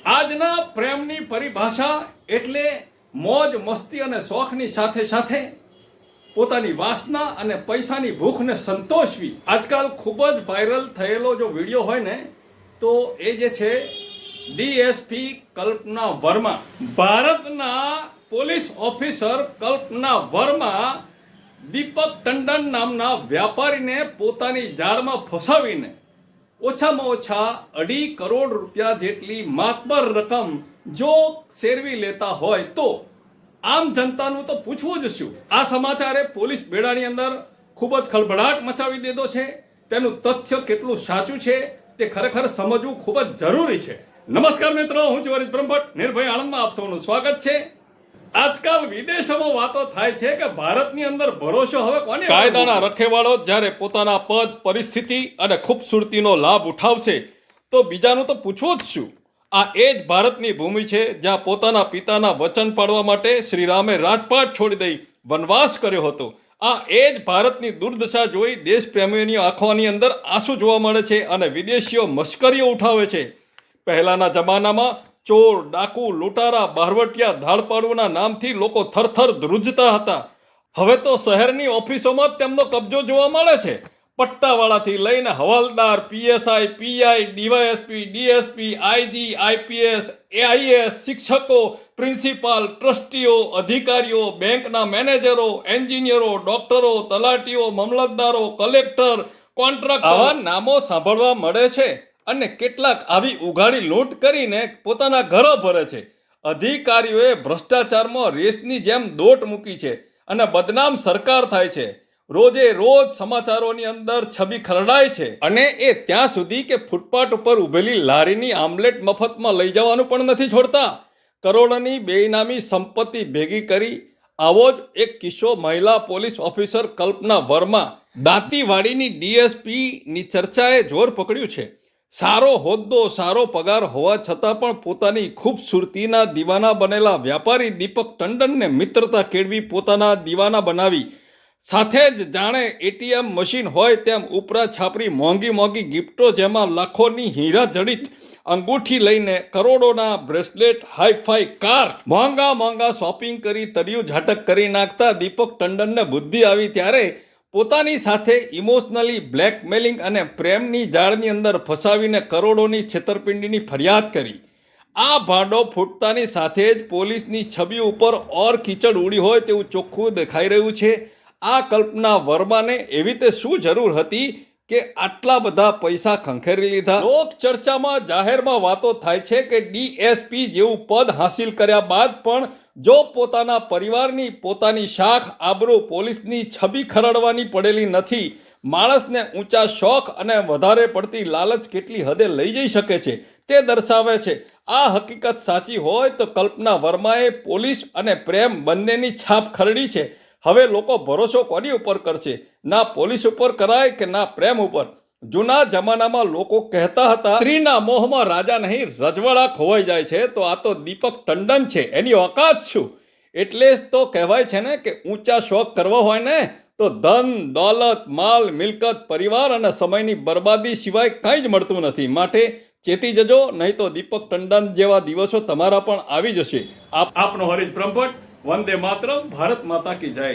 આજના પ્રેમની પરિભાષા એટલે મોજ મસ્તી અને શોખની સાથે સાથે પોતાની વાસના અને પૈસાની ભૂખને સંતોષવી. આજકાલ ખૂબ જ વાયરલ થયેલો જો વિડીયો હોય ને તો એ જે છે ડીએસપી કલ્પના વર્મા, ભારતના પોલીસ ઓફિસર કલ્પના વર્મા દીપક ટંડન નામના વ્યાપારીને પોતાની જાળમાં ફસાવીને ઓછામાં ઓછા 2.5 કરોડ રૂપિયા જેટલી માતબર રકમ જો સેરવી લેતા હોય તો આમ જનતાનું તો પૂછવું જ શું. આ સમાચારે પોલીસ બેડાની અંદર ખૂબ જ ખળભળાટ મચાવી દીધો છે. તેનું તથ્ય કેટલું સાચું છે તે ખરેખર સમજવું ખૂબ જ જરૂરી છે. નમસ્કાર મિત્રો, હું છું હરીશ બ્રહ્મભટ્ટ. નિર્ભય આણંદમાં આપ સૌનું સ્વાગત છે. આજકાલ વિદેશોમાં વાતો થાય છે કે ભારતની અંદર ભરોસો હવે કોને? કાયદાના રખેવાળો જ્યારે પોતાના પદ, પરિસ્થિતિ અને ખૂબસૂરતીનો લાભ ઉઠાવશે તો બીજાનું તો પૂછવું જ શું. આ એ જ ભારતની ભૂમિ છે જ્યાં પોતાના પિતાના વચન પાળવા માટે શ્રી રામે રાજપાટ છોડી દઈ વનવાસ કર્યો હતો. આ એ જ ભારતની દુર્દશા જોઈ દેશપ્રેમીઓની આંખોની અંદર આંસુ જોવા મળે છે અને વિદેશીઓ મશ્કરીઓ ઉઠાવે છે. પહેલાના જમાનામાં ચોર, ડાકુ, લૂંટારા, બહારવટિયા, ધાડપાડુના નામથી લોકો થરથર ધ્રુજતા હતા. હવે તો શહેરની ઓફિસોમાં જ તેમનો કબજો જોવા મળે છે. પટ્ટાવાળાથી લઈને હવાલદાર, PSI, PI, DYSP, DSP, IG, IPS, AIS, શિક્ષકો, પ્રિન્સિપાલ, ટ્રસ્ટીઓ, અધિકારીઓ, બેંકના મેનેજરો, એન્જિનિયરો, ડોક્ટરો, તલાટીઓ, મામલતદારો, કલેક્ટર, કોન્ટ્રાક્ટર, આવા નામો સાંભળવા મળે છે. અને કેટલાક આવી ઉઘાડી લૂંટ કરીને પોતાના ઘરો ભરે છે. અધિકારીઓએ ભ્રષ્ટાચારમાં રેસની જેમ દોટ મૂકી છે અને બદનામ સરકાર થાય છે. રોજે રોજ સમાચારોની અંદર છબી ખરડાય છે અને એ ત્યાં સુધી કે ફૂટપાથ ઉપર ઉભેલી લારીની આમલેટ મફતમાં લઈ જવાનું પણ નથી છોડતા. કરોડોની બેઇનામી સંપત્તિ ભેગી કરી આવો જ એક કિસ્સો મહિલા પોલીસ ઓફિસર કલ્પના વર્મા દાંતીવાડીની ડીએસપીની ચર્ચાએ જોર પકડ્યું છે. સારો હોદ્દો, સારો પગાર હોવા છતાં પણ પોતાની ખૂબસૂરતીના દીવાના બનેલા વ્યાપારી દીપક ટંડનને મિત્રતા કેળવી પોતાના દીવાના બનાવી. સાથે જ જાણે એટીએમ મશીન હોય તેમ ઉપરા છાપરી મોંઘી મોંઘી ગિફ્ટો, જેમાં લાખોની હીરા જડિત અંગૂઠી લઈને કરોડોના બ્રેસલેટ, હાઈફાઈ કાર, મોંઘા મોંઘા શોપિંગ કરી તરિયું ઝાટક કરી નાખતા દીપક ટંડનને બુદ્ધિ આવી ત્યારે પોતાની સાથે ઇમોશનલી બ્લેકમેલિંગ અને પ્રેમની જાળની અંદર ફસાવીને કરોડોની છેતરપિંડીની ફરિયાદ કરી. આ ભાંડો ફૂટતાની સાથે જ પોલીસની છબી ઉપર ઓર કીચડ ઉડી હોય તેવું ચોખ્ખું દેખાઈ રહ્યું છે. આ કલ્પના વર્માને એવી તે શું જરૂર હતી કે આટલા બધા પૈસા ખંખેરી લીધા? લોક ચર્ચામાં, જાહેરમાં વાતો થાય છે કે ડીએસપી જેવું પદ હાંસિલ કર્યા બાદ પણ જો પોતાના પરિવારની, પોતાની શાખ, આબરૂ, પોલીસની છબી ખરડવાની પડેલી નથી. માણસને ઊંચા શોખ અને વધારે પડતી લાલચ કેટલી હદે લઈ જઈ શકે છે તે દર્શાવે છે. આ હકીકત સાચી હોય તો કલ્પના વર્માએ પોલીસ અને પ્રેમ બંનેની છાપ ખરડી છે. હવે લોકો ભરોસો કોની ઉપર કરશે? ના પોલીસ ઉપર કરાય કે ના પ્રેમ ઉપર. જૂના જમાનામાં લોકો કહેતા હતા સ્ત્રીના મોહમાં રાજા નહીં રજવાડા ખોવાઈ જાય છે. તો આ તો દીપક ટંડન છે, એની ઓકાત શું? એટલે જ તો કહેવાય છે ને કે ઊંચા શોખ કરવા હોય ને તો ધન, દોલત, માલ, મિલકત, પરિવાર અને સમયની બરબાદી સિવાય કંઈ જ મળતું નથી. માટે ચેતી જજો, નહીં તો દીપક ટંડન જેવા દિવસો તમારા પણ આવી જશે. આપનો હરીશ બ્રહ્મભટ્ટ. વંદે માતરમ. ભારત માતા કી જય.